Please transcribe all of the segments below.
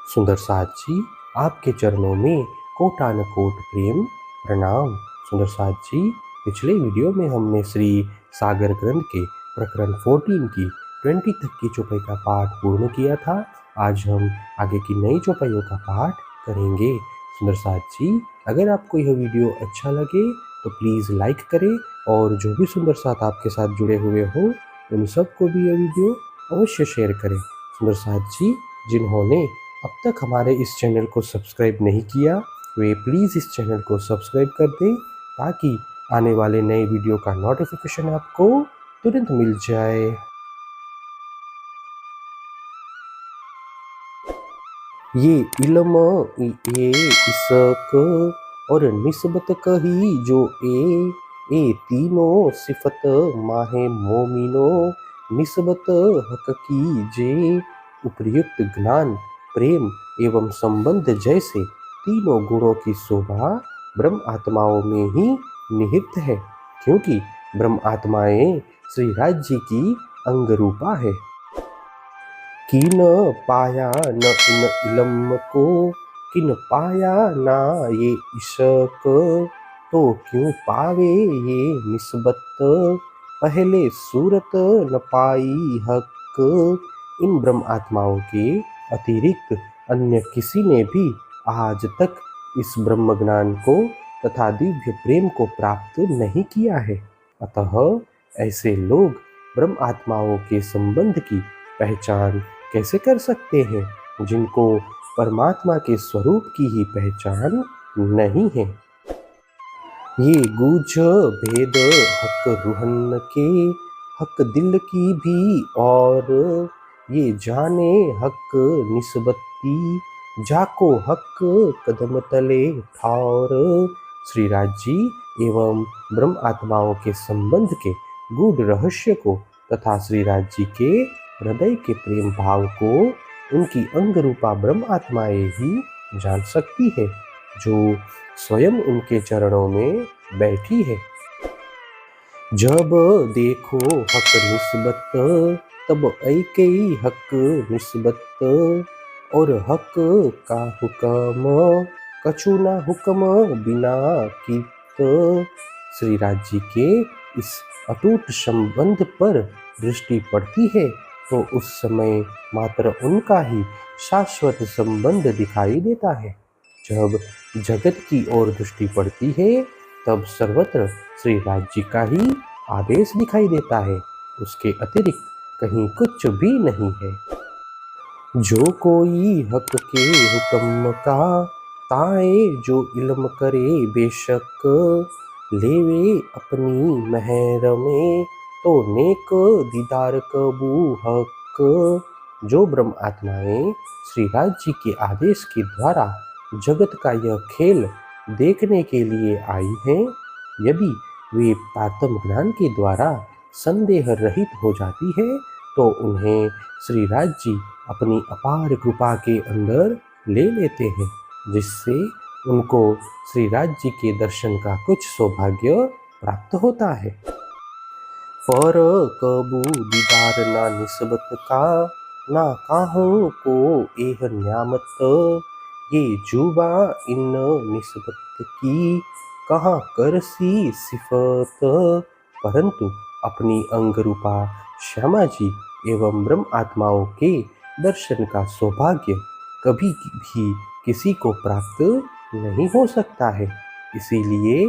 सुंदर साथ जी, आपके चरणों में कोटानुकोट प्रेम प्रणाम। सुंदर साथ जी, पिछले वीडियो में हमने श्री सागर ग्रंथ के प्रकरण 14 की 20 तक की चौपाई का पाठ पूर्ण किया था। आज हम आगे की नई चौपाइयों का पाठ करेंगे। सुंदर साथ जी, अगर आपको यह वीडियो अच्छा लगे तो प्लीज़ लाइक करें और जो भी सुंदर साथ आपके साथ जुड़े हुए हों उन सबको भी यह वीडियो अवश्य शेयर करें। सुंदर साथ जी, जिन्होंने अब तक हमारे इस चैनल को सब्सक्राइब नहीं किया वे प्लीज़ इस चैनल को सब्सक्राइब कर दें ताकि आने वाले नए वीडियो का नोटिफिकेशन आपको तुरंत मिल जाए। ये इल्म ये इसक और निस्बत कही जो ए तीनों सिफत माहे मोमिनो निस्बत हक की जे। उपर्युक्त ज्ञान प्रेम एवं संबंध जैसे तीनों गुणों की शोभा ब्रह्म आत्माओं में ही निहित है, क्योंकि ब्रह्म आत्माएं श्री राज जी की अंग रूपा है। किन पाया न इन इलम को, किन पाया ना ये इशक, तो क्यों पावे ये निस्बत, पहले सूरत न पाई हक। इन ब्रह्म आत्माओं के अतिरिक्त अन्य किसी ने भी आज तक इस ब्रह्म ज्ञान को तथा दिव्य प्रेम को प्राप्त नहीं किया है। अतः ऐसे लोग ब्रह्म आत्माओं के संबंध की पहचान कैसे कर सकते हैं जिनको परमात्मा के स्वरूप की ही पहचान नहीं है। ये गूढ़ भेद हक रूहन के, हक दिल की भी और, ये जाने हक निस्बती, जाको हक कदम तले ठार। श्री राज जी एवं ब्रह्म आत्माओं के संबंध के गूढ़ रहस्य को तथा श्री राज जी के हृदय के प्रेम भाव को उनकी अंग रूपा ब्रह्म आत्माएं ही जान सकती है, जो स्वयं उनके चरणों में बैठी है। जब देखो हक निस्बत, तब ऐके हक निस्बत, और हक का हुक्म कछु ना हुक्म बिना कीत। श्री राज जी के इस अटूट संबंध पर दृष्टि पड़ती है तो उस समय मात्र उनका ही शाश्वत संबंध दिखाई देता है। जब जगत की ओर दृष्टि पड़ती है तब सर्वत्र श्री राज जी का ही आदेश दिखाई देता है, उसके अतिरिक्त कहीं कुछ भी नहीं है। जो कोई हक के हुक्म का ताए जो इल्म करे बेशक, लेवे अपनी महर में तो नेक दीदार कबू हक। जो ब्रह्म आत्माएं श्री राज जी के आदेश के द्वारा जगत का यह खेल देखने के लिए आई हैं, यदि वे तारतम्य ज्ञान के द्वारा संदेह रहित हो जाती है तो उन्हें श्री राज जी अपनी अपार कृपा के अंदर ले लेते हैं, जिससे उनको श्री राज जी के दर्शन का कुछ सौभाग्य प्राप्त होता है। पर कबू दीदार ना निस्बत का, ना काहों को एह न्यामत, ये जुबा इन निस्बत की कहाँ करसी सिफत। परंतु अपनी अंग रूपा श्यामा जी एवं ब्रह्म आत्माओं के दर्शन का सौभाग्य कभी भी किसी को प्राप्त नहीं हो सकता है, इसीलिए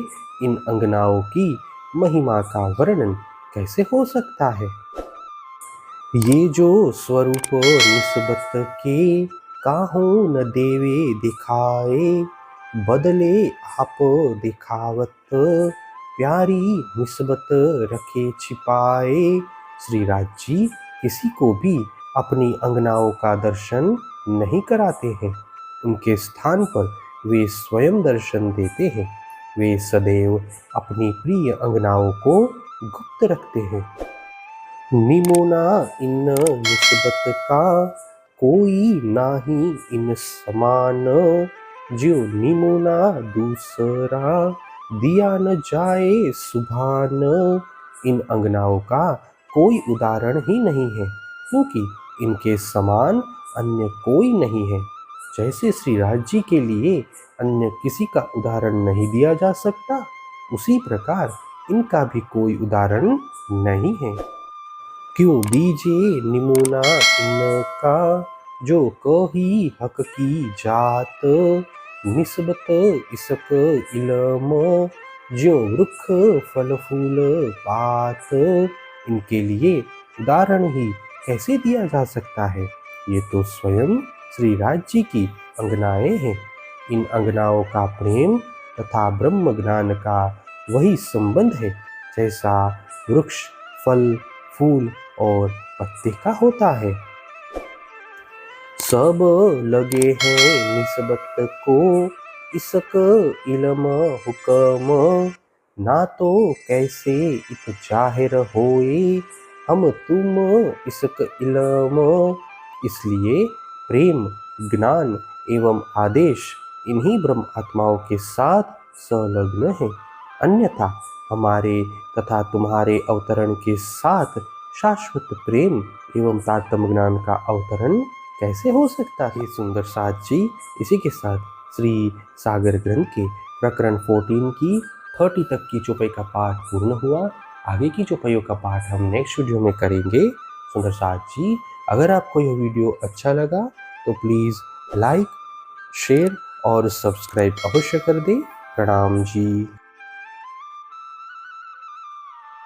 इन अंगनाओं की महिमा का वर्णन कैसे हो सकता है। ये जो स्वरूप निस्बत के काहू न देवे दिखाए, बदले आप दिखावत प्यारी निस्बत रखे छिपाए। श्री राज जी किसी को भी अपनी अंगनाओं का दर्शन नहीं कराते हैं, उनके स्थान पर वे स्वयं दर्शन देते हैं। वे सदैव अपनी प्रिय अंगनाओं को गुप्त रखते हैं। निमोना इन निस्बत का कोई नाही इन समान, जो निमोना दूसरा दिया न जाए सुभान। इन अंगनाओं का कोई उदाहरण ही नहीं है, क्योंकि इनके समान अन्य कोई नहीं है। जैसे श्री राज जी के लिए अन्य किसी का उदाहरण नहीं दिया जा सकता, उसी प्रकार इनका भी कोई उदाहरण नहीं है। क्यों दीजे निमूना इनका, जो कोही हक की जात, निस्बत इसक इलम, ज्यों वृक्ष फल फूल पात। इनके लिए उदाहरण ही कैसे दिया जा सकता है? ये तो स्वयं श्री राज जी की अंगनाएं हैं। इन अंगनाओं का प्रेम तथा ब्रह्म ज्ञान का वही संबंध है जैसा वृक्ष फल फूल और पत्ते का होता है। सब लगे हैं निस्बत को, इसक इलम हुकम, ना तो कैसे इत जाहिर होए, हम तुम इसक इलम। इसलिए प्रेम ज्ञान एवं आदेश इन्हीं ब्रह्म आत्माओं के साथ संलग्न है। अन्यथा हमारे तथा तुम्हारे अवतरण के साथ शाश्वत प्रेम एवं तारतम्य ज्ञान का अवतरण कैसे हो सकता है? सुंदर साथ जी, इसी के साथ श्री सागर ग्रंथ के प्रकरण 14 की 30 तक की चौपाई का पाठ पूर्ण हुआ। आगे की चौपाइयों का पाठ हम नेक्स्ट वीडियो में करेंगे। सुंदर साथ जी, अगर आपको यह वीडियो अच्छा लगा तो प्लीज़ लाइक शेयर और सब्सक्राइब अवश्य कर दें। प्रणाम जी।